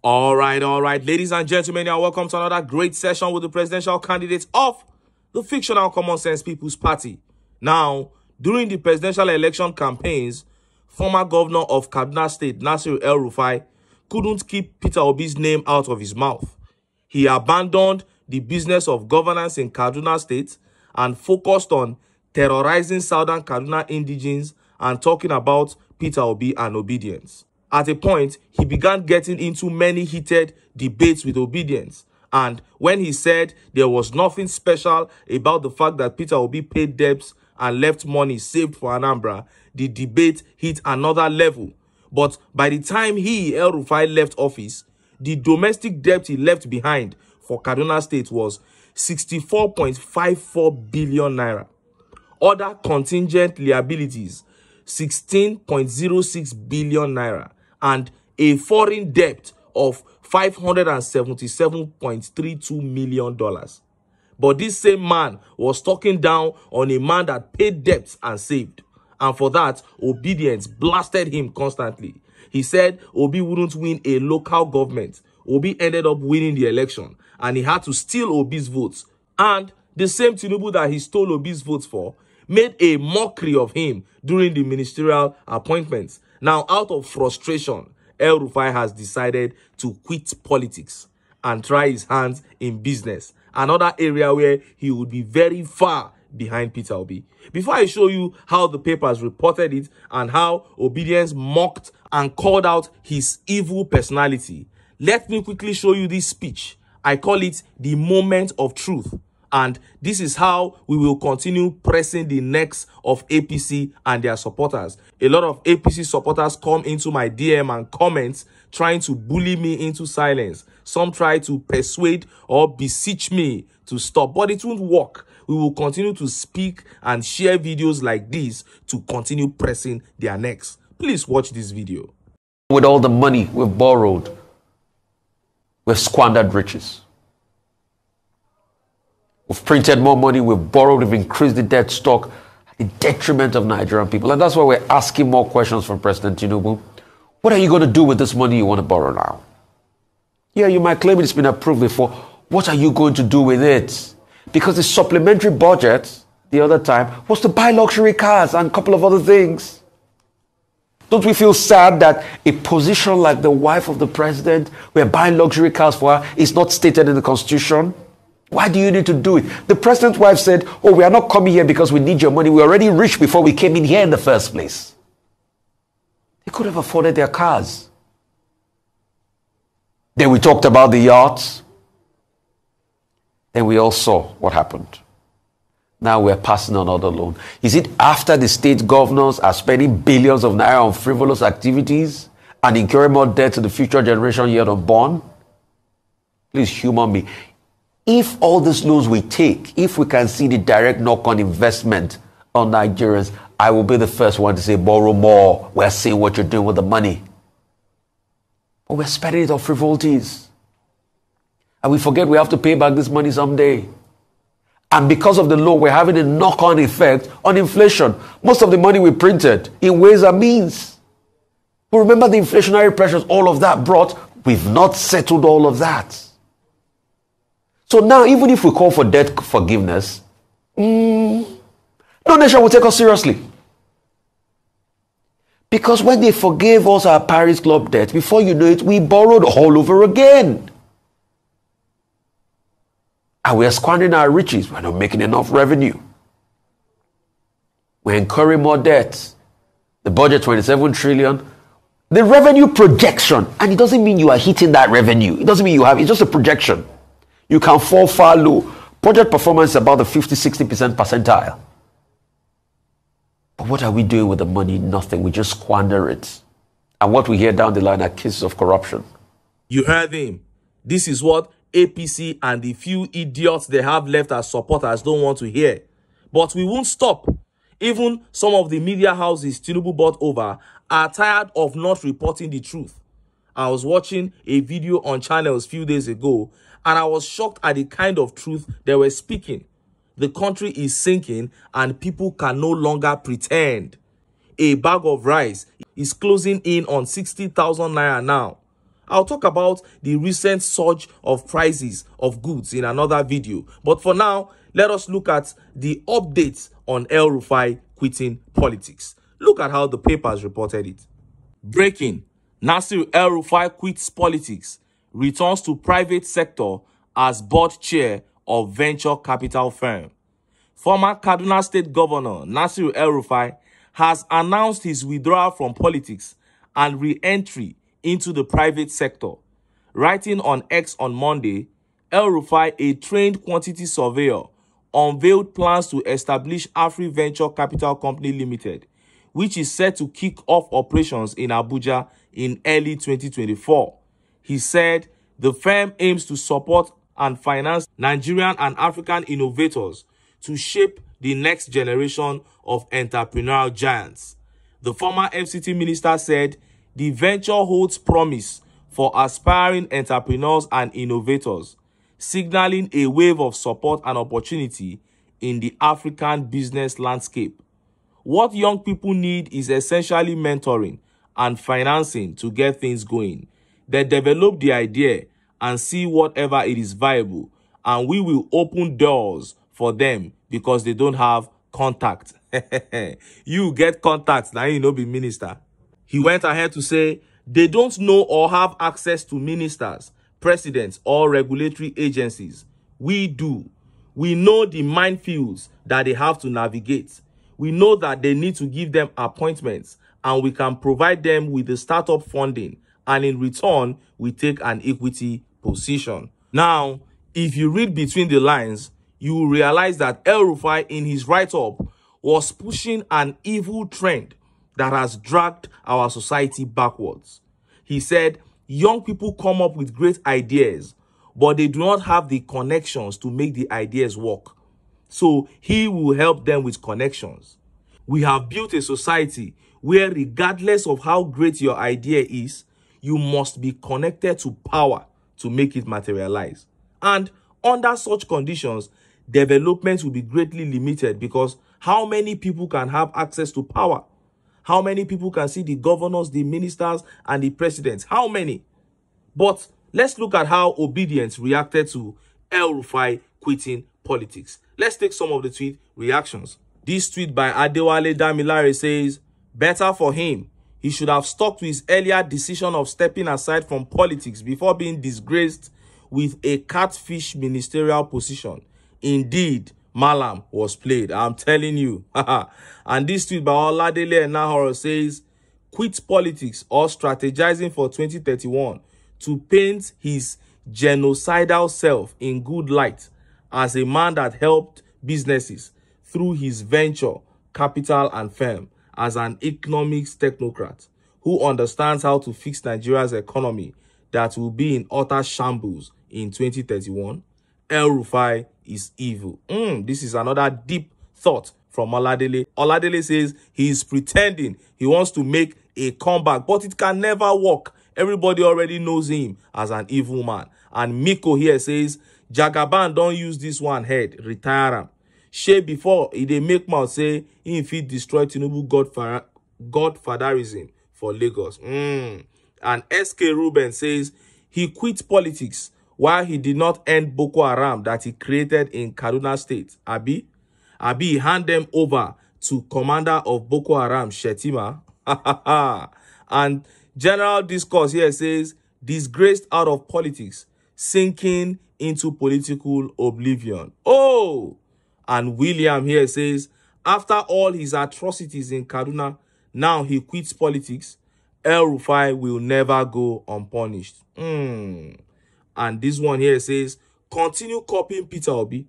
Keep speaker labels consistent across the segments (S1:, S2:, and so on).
S1: All right, ladies and gentlemen, you're welcome to another great session with the presidential candidates of the fictional Common Sense People's Party. Now, during the presidential election campaigns, former governor of Kaduna State, EL-RUFAI, couldn't keep Peter Obi's name out of his mouth. He abandoned the business of governance in Kaduna State and focused on terrorizing Southern Kaduna indigents and talking about Peter Obi and OBIdients. At a point, he began getting into many heated debates with OBIdients. And when he said there was nothing special about the fact that Peter Obi paid debts and left money saved for Anambra, the debate hit another level. But by the time El-RUFAI left office, the domestic debt he left behind for Kaduna State was 64.54 billion naira. Other contingent liabilities, 16.06 billion naira. And a foreign debt of $577.32 million. But this same man was talking down on a man that paid debts and saved. And for that, OBIdients blasted him constantly. He said Obi wouldn't win a local government. Obi ended up winning the election, and he had to steal Obi's votes. And the same TINUBU that he stole Obi's votes for made a mockery of him during the ministerial appointments. Now, out of frustration, El-RUFAI has decided to quit politics and try his hands in business, another area where he would be very far behind Peter Obi. Before I show you how the papers reported it and how OBIdients mocked and called out his evil personality, let me quickly show you this speech. I call it the moment of truth. And this is how we will continue pressing the necks of APC and their supporters. A lot of APC supporters come into my DM and comments trying to bully me into silence. Some try to persuade or beseech me to stop, but it won't work. We will continue to speak and share videos like this to continue pressing their necks. Please watch this video.
S2: With all the money we've borrowed, we've squandered riches. We've printed more money, we've borrowed, we've increased the debt stock at the detriment of Nigerian people. And that's why we're asking more questions from President TINUBU. What are you going to do with this money you want to borrow now? Yeah, you might claim it's been approved before. What are you going to do with it? Because the supplementary budget the other time was to buy luxury cars and a couple of other things. Don't we feel sad that a position like the wife of the president, we're buying luxury cars for her, is not stated in the Constitution? Why do you need to do it? The president's wife said, oh, we are not coming here because we need your money. We're already rich before we came in here in the first place. They could have afforded their cars. Then we talked about the yachts. Then we all saw what happened. Now we're passing another loan. Is it after the state governors are spending billions of naira on frivolous activities and incurring more debt to the future generation yet unborn? Please humor me. If all these loans we take, if we can see the direct knock-on investment on Nigerians, I will be the first one to say, borrow more. We're seeing what you're doing with the money. But we're spending it on frivolities. And we forget we have to pay back this money someday. And because of the law, we're having a knock-on effect on inflation. Most of the money we printed in ways and means. But remember the inflationary pressures all of that brought, we've not settled all of that. So now, even if we call for debt forgiveness, no nation will take us seriously. Because when they forgave us our Paris Club debt, before you know it, we borrowed all over again. And we are squandering our riches. We're not making enough revenue. We're incurring more debts. The budget, 27 trillion. The revenue projection, and it doesn't mean you are hitting that revenue. It doesn't mean you have, it's just a projection. You can fall far low. Project performance is about the 50-60% percentile. But what are we doing with the money? Nothing. We just squander it. And what we hear down the line are cases of corruption.
S1: You heard him. This is what APC and the few idiots they have left as supporters don't want to hear. But we won't stop. Even some of the media houses TINUBU bought over are tired of not reporting the truth. I was watching a video on channels a few days ago, and I was shocked at the kind of truth they were speaking. The country is sinking and people can no longer pretend. A bag of rice is closing in on 60,000 naira now. I'll talk about the recent surge of prices of goods in another video. But for now, let us look at the updates on El-RUFAI quitting politics. Look at how the papers reported it. Breaking: Nasir El-RUFAI quits politics, returns to private sector as board chair of venture capital firm. Former Kaduna State Governor Nasir El-RUFAI has announced his withdrawal from politics and re-entry into the private sector. Writing on X on Monday, El-RUFAI, a trained quantity surveyor, unveiled plans to establish Afri Venture Capital Company Limited, which is set to kick off operations in Abuja in early 2024. He said the firm aims to support and finance Nigerian and African innovators to shape the next generation of entrepreneurial giants. The former FCT minister said the venture holds promise for aspiring entrepreneurs and innovators, signaling a wave of support and opportunity in the African business landscape. What young people need is essentially mentoring and financing to get things going. They develop the idea and see whatever it is viable, and we will open doors for them because they don't have contact. You get contacts, now you know be minister. He went ahead to say they don't know or have access to ministers, presidents, or regulatory agencies. We do. We know the minefields that they have to navigate. We know that they need to give them appointments, and we can provide them with the startup funding, and in return, we take an equity position. Now, if you read between the lines, you will realize that El-RUFAI in his write-up was pushing an evil trend that has dragged our society backwards. He said, young people come up with great ideas, but they do not have the connections to make the ideas work. So he will help them with connections. We have built a society where regardless of how great your idea is, you must be connected to power to make it materialize. And under such conditions, development will be greatly limited because how many people can have access to power? How many people can see the governors, the ministers, and the presidents? How many? But let's look at how OBIdients reacted to El-RUFAI quitting politics. Let's take some of the tweet reactions. This tweet by Adewale Damilare says, better for him. He should have stuck to his earlier decision of stepping aside from politics before being disgraced with a catfish ministerial position. Indeed, Malam was played. I'm telling you. And this tweet by Oladele Nahoro says, quit politics or strategizing for 2031 to paint his genocidal self in good light as a man that helped businesses through his venture, capital, and firm, as an economics technocrat who understands how to fix Nigeria's economy that will be in utter shambles in 2031. El-RUFAI is evil. This is another deep thought from Oladele. Oladele says he is pretending he wants to make a comeback, but it can never work. Everybody already knows him as an evil man. And Miko here says, Jagaban don't use this one head, retire him. Shey before they make mouth say he fit destroy TINUBU godfatherism for Lagos. And SK Ruben says he quit politics while he did not end Boko Haram that he created in Kaduna State. Abi hand them over to commander of Boko Haram, Shetima. And general discourse here says, disgraced out of politics, sinking into political oblivion. Oh! And William here says, after all his atrocities in Kaduna, now he quits politics. El-RUFAI will never go unpunished. And this one here says, continue copying Peter Obi.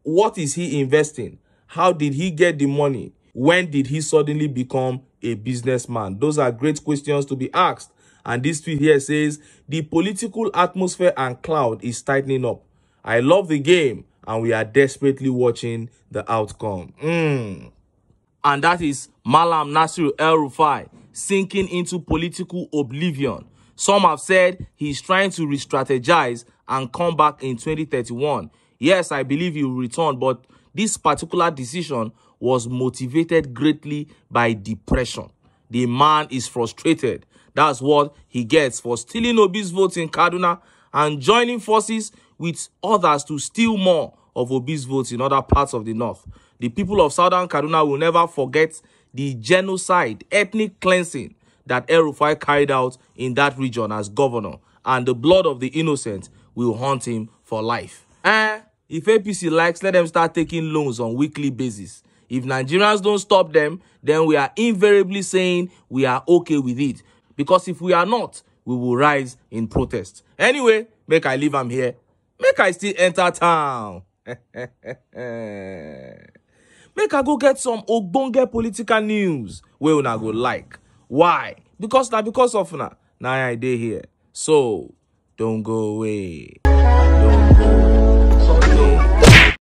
S1: What is he investing? How did he get the money? When did he suddenly become a businessman? Those are great questions to be asked. And this tweet here says, the political atmosphere and cloud is tightening up. I love the game, and we are desperately watching the outcome. And that is Malam Nasir El-RUFAI sinking into political oblivion. Some have said he's trying to re-strategize and come back in 2031. Yes, I believe he will return, but this particular decision was motivated greatly by depression. The man is frustrated That's what he gets for stealing Obi's votes in Kaduna and joining forces with others to steal more of Obi's votes in other parts of the north. The people of southern Kaduna will never forget the genocide, ethnic cleansing that EL-RUFAI carried out in that region as governor, and the blood of the innocent will haunt him for life. If APC likes, let them start taking loans on weekly basis. If Nigerians don't stop them, then we are invariably saying we are okay with it. Because if we are not, we will rise in protest. Anyway, make I leave am here. Make I still enter town. Make I go get some ogbonge political news wey una go like. Why? Because of una. Now I dey here. So, don't go away. Don't